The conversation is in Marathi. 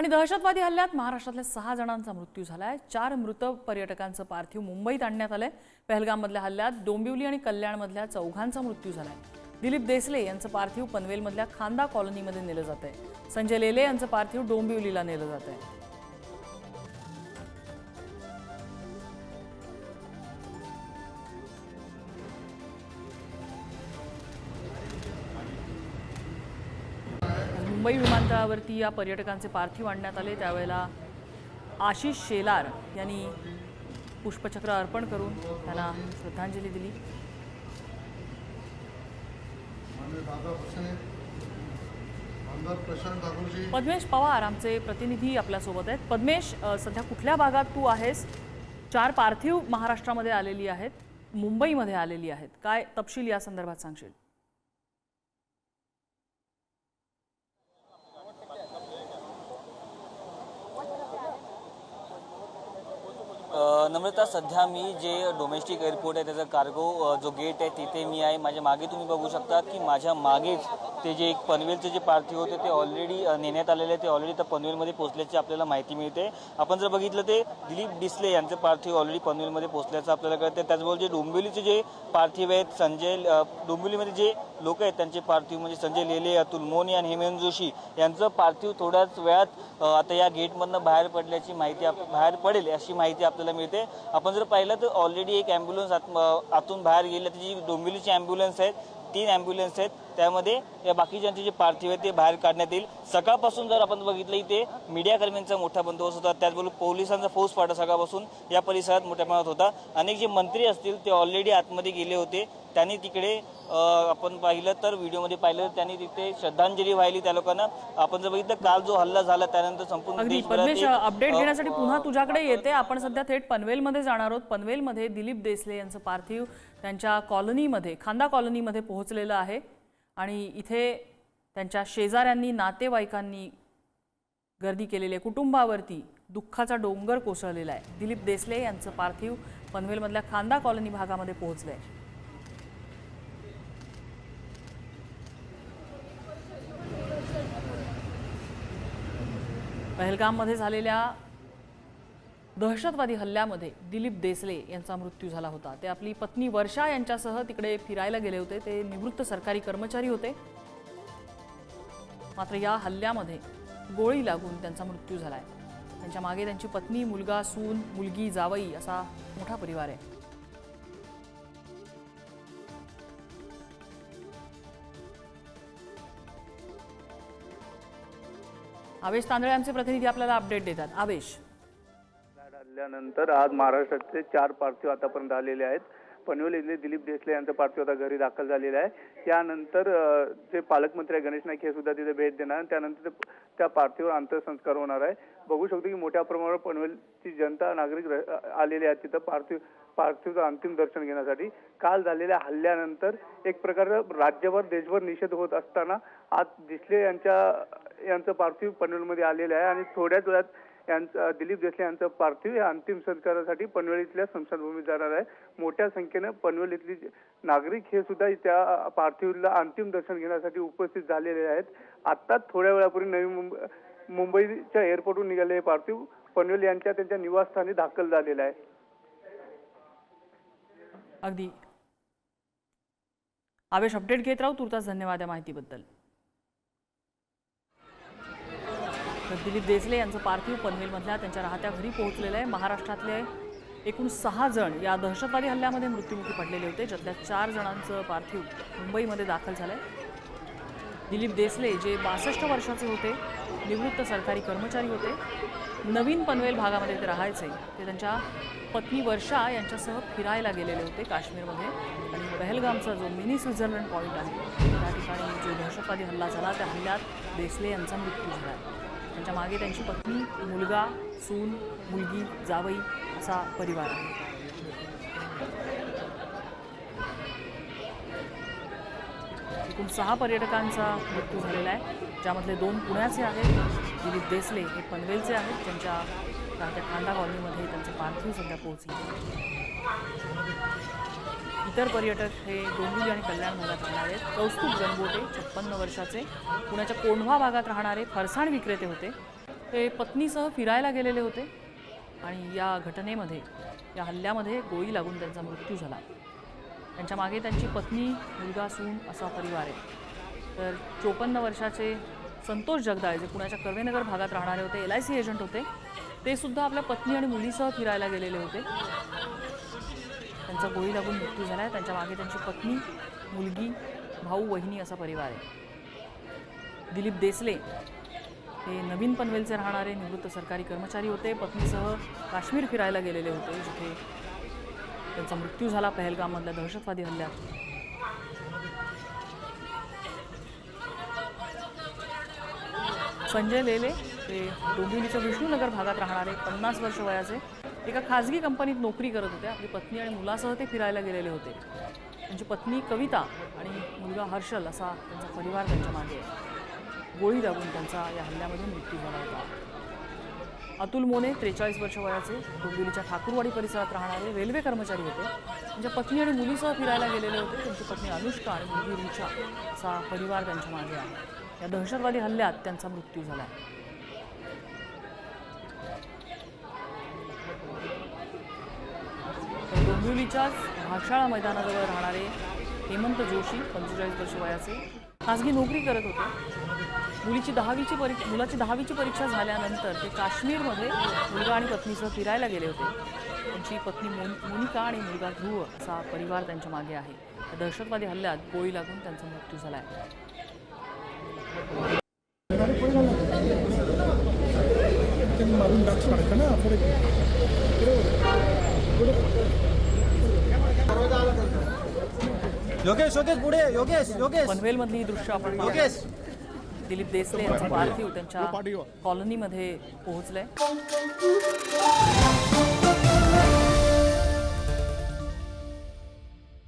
आणि दहशतवादी हल्ल्यात महाराष्ट्रातल्या 6 जणांचा मृत्यू झालाय। 4 मृत पर्यटकांचं पार्थिव मुंबईत आणण्यात आलंय। पहलगाममधल्या हल्ल्यात डोंबिवली आणि कल्याणमधल्या 4घांचा मृत्यू झालाय। दिलीप देसले यांचं पार्थिव पनवेलमधल्या खांदा कॉलनीमध्ये नेलं जातंय। संजय लेले यांचं पार्थिव डोंबिवलीला नेलं जातंय। मुंबई विमानतळावरती या पर्यटकांचे पार्थिव आणण्यात आले। त्यावेळेला आशिष शेलार यांनी पुष्पचक्र अर्पण करून त्यांना श्रद्धांजली दिली। पद्मेश पवार आमचे प्रतिनिधी आपल्यासोबत आहेत। पद्मेश, सध्या कुठल्या भागात तू आहेस? 4 पार्थिव महाराष्ट्रामध्ये आलेली आहेत, मुंबईमध्ये आलेली आहेत, काय तपशील या संदर्भात सांगशील? नम्रता, सध्या मी जे डोमेस्टिक एअरपोर्ट आहे त्याचा कार्गो जो गेट आहे तिथे मी आहे। माझ्या मागे तुम्ही बघू शकता की माझ्या मागेच ते जे एक पनवेलचे जे पार्थिव होते ते ऑलरेडी नेण्यात आलेले ते ऑलरेडी तर पनवेलमध्ये पोहोचल्याची आपल्याला माहिती मिळते। आपण जर बघितलं ते दिलीप डिसले यांचे पार्थिव ऑलरेडी पनवेलमध्ये पोहोचल्याचं आपल्याला कळते। त्याचबरोबर जे डोंबिवलीचे जे पार्थिव आहेत, डोंबिवलीमध्ये जे लोक आहेत त्यांचे पार्थिव म्हणजे संजय लेले, अतुल मोने आणि हेमंत जोशी यांचं पार्थिव थोड्याच वेळात आता या गेटमधनं बाहेर पडल्याची माहिती बाहेर पडेल अशी माहिती आपल्याला मिळते। आपण जर पाहिलं तर ऑलरेडी एक ॲम्ब्युलन्स आतून बाहेर गेली, जी डोंबिवलीची ॲम्ब्युलन्स आहेत, 3 ॲम्ब्युलन्स आहेत, त्यामध्ये या बाकीच्यांचे जे पार्थिव आहेत ते बाहेर काढण्यात येईल। सकाळपासून जर आपण बघितलं इथे मीडियाकर्मींचा मोठा बंदोबस्त होता, त्याचबरोबर पोलिसांचा फौजफाटा सकाळपासून या परिसरात मोठ्या प्रमाणात होता। अनेक जे मंत्री असतील ते ऑलरेडी आतमध्ये गेले होते, त्यांनी तिकडे आपण पाहिलं तर व्हिडिओमध्ये पाहिलं त्यांनी तिथे श्रद्धांजली वाहिली त्या लोकांना। आपण जर बघितलं काल जो हल्ला झाला त्यानंतर संपूर्ण देशभरात अपडेट घेण्यासाठी पुन्हा तुझ्याकडे येते। आपण सध्या थेट पनवेलमध्ये जाणार आहोत। पनवेलमध्ये दिलीप देसले यांचं पार्थिव त्यांच्या कॉलनीमध्ये, खांदा कॉलनीमध्ये पोहोचलेलं आहे आणि इथे त्यांच्या शेजाऱ्यांनी, नातेवाईकांनी गर्दी केलेली आहे। कुटुंबावरती दुःखाचा डोंगर कोसळलेला आहे। दिलीप देसले यांचं पार्थिव पनवेलमधल्या खांदा कॉलनी भागामध्ये पोहोचलंय। पहलगाममध्ये झालेल्या दहशतवादी हल्ल्यामध्ये दिलीप देसले यांचा मृत्यू झाला होता। ते आपली पत्नी वर्षा यांच्यासह तिकडे फिरायला गेले होते। ते निवृत्त सरकारी कर्मचारी होते, मात्र या हल्ल्यामध्ये गोळी लागून त्यांचा मृत्यू झालाय। त्यांच्या मागे त्यांची पत्नी, मुलगा, सून, मुलगी, जावई असा मोठा परिवार आहे। आवेश तांदळे आमचे प्रतिनिधी आपल्याला अपडेट देतात। आवेश, हल्ल्यानंतर आज महाराष्ट्राचे 4 पार्थिव आतापर्यंत आलेले आहेत। पनवेल येथील दिलीप देसले यांचं पार्थिव आता घरी दाखल झालेलं आहे। यानंतर जे पालकमंत्री गणेश नाईक हे सुद्धा तिथे भेट देणार, त्यानंतर त्या पार्थिवावर अंत्यसंस्कार होणार आहे। बघू शकतो की मोठ्या प्रमाणावर पनवेलची जनता, नागरिक आलेले आहेत तिथं पार्थिवचं अंतिम दर्शन घेण्यासाठी। काल झालेल्या हल्ल्यानंतर एक प्रकारे राज्यभर, देशभर निषेध होत असताना आज देसले यांचं पार्थिव पनवेलमध्ये आलेलं आहे आणि थोड्याच वेळात दिलीप देसले यांचं पार्थिव या अंतिम संस्कारासाठी पनवेल इथल्या स्मशानभूमीत जाणार आहे। मोठ्या संख्येने पनवेल इथले नागरिक हे सुद्धा त्या पार्थिवला अंतिम दर्शन घेण्यासाठी उपस्थित झालेले आहेत। आता थोड्या वेळापूर्वी नवी मुंबईच्या एअरपोर्टहून निघालेले पार्थिव पनवेल यांच्या त्यांच्या निवासस्थानी दाखल झालेलं आहे। अगदी आवेश, अपडेट घेत राहू। तुर्तास धन्यवाद या माहितीबद्दल। दिलीप देसले यांचं पार्थिव पनवेलमधल्या त्यांच्या राहत्या घरी पोहोचलेलं आहे। महाराष्ट्रातले एकूण 6 जण या दहशतवादी हल्ल्यामध्ये मृत्युमुखी पडलेले होते, ज्यातल्या 4 जणांचं पार्थिव मुंबईमध्ये दाखल झालंय। दिलीप देसले जे 62 वर्षाचे होते, निवृत्त सरकारी कर्मचारी होते, नवीन पनवेल भागामध्ये ते राहायचे। ते त्यांच्या पत्नी वर्षा यांच्यासह फिरायला गेलेले होते काश्मीरमध्ये आणि पहलगामचा जो मिनी स्वित्झर्लंड पॉईंट आहे त्या ठिकाणी जो दहशतवादी हल्ला झाला त्या हल्ल्यात देसले यांचा मृत्यू झाला। त्यांच्या मागे त्यांची पत्नी, मुलगा, सून, मुलगी, जावई असा परिवार आहे। एकूण 6 पर्यटकांचा मृत्यू झालेला आहे, ज्यामधले 2 पुण्याचे आहेत। दिलीप देसले हे पनवेलचे आहेत, ज्यांच्या राहत्या खांदा कॉलनीमध्ये त्यांचे पार्थिव सध्या पोहोचले। इतर पर्यटक हे डोंबिवली आणि कल्याण भागात राहणारे कौस्तुभ गणगोटे 56 वर्षाचे, पुण्याच्या कोंढवा भागात राहणारे फरसाण विक्रेते होते, ते पत्नीसह फिरायला गेलेले होते आणि या घटनेमध्ये, या हल्ल्यामध्ये गोळी लागून त्यांचा मृत्यू झाला. त्यांच्या मागे त्यांची पत्नी, मुलगा, सून असा परिवार आहे. तर 54 वर्षाचे संतोष जगदाळे, जे पुण्याच्या कर्वेनगर भागात राहणारे होते, LIC एजंट होते, ते सुद्धा आपल्या पत्नी आणि मुलीसह फिरायला गेलेले होते. त्यांचा गोळी लागून मृत्यू झाला आहे. त्यांच्या मागे त्यांची पत्नी, मुलगी, भाऊ, वहिनी असा परिवार आहे. दिलीप देसले हे नवीन पनवेलचे राहणारे निवृत्त सरकारी कर्मचारी होते. पत्नीसह काश्मीर फिरायला गेलेले होते, जिथे त्यांचा मृत्यू झाला पहलगाममधल्या दहशतवादी हल्ल्यात. संजय लेले हे डोंबिवलीच्या विष्णुनगर भागात राहणारे 50 वर्ष वयाचे एका खाजगी कंपनीत नोकरी करत होते. आपली पत्नी आणि मुलासह ते फिरायला गेलेले होते. त्यांची पत्नी कविता आणि मुलगा हर्षल असा त्यांचा परिवार त्यांच्या मागे आहे. गोळी लागून त्यांचा या हल्ल्यामध्ये मृत्यू झाला होता. अतुल मोने 43 वर्ष वयाचे डोंबिवलीच्या ठाकूरवाडी परिसरात राहणारे रेल्वे कर्मचारी होते. त्यांच्या पत्नी आणि मुलीसह फिरायला गेलेले होते. त्यांची पत्नी अनुष्का आणि मुलगी रिचा असा परिवार त्यांच्या मागे आहे. या दहशतवादी हल्ल्यात त्यांचा मृत्यू झाला. डोंबिवलीच्याच भागशाळा मैदानाजवळ राहणारे हेमंत जोशी 45 वर्ष वयाचे खाजगी नोकरी करत होते. मुलाची 10वीची परीक्षा झाल्यानंतर ते काश्मीरमध्ये मुलगा आणि पत्नीसह फिरायला गेले होते. त्यांची पत्नी मोनिका आणि मुलगा ध्रुव असा परिवार त्यांच्या मागे आहे. या दहशतवादी हल्ल्यात गोळी लागून त्यांचा मृत्यू झाला आहे. योगेश पुढे योगेश पनवेलमधली ही दृश्य आपण पाहतो. दिलीप देसले यांचं पार्थिव त्यांच्या कॉलनीमध्ये पोहोचलंय.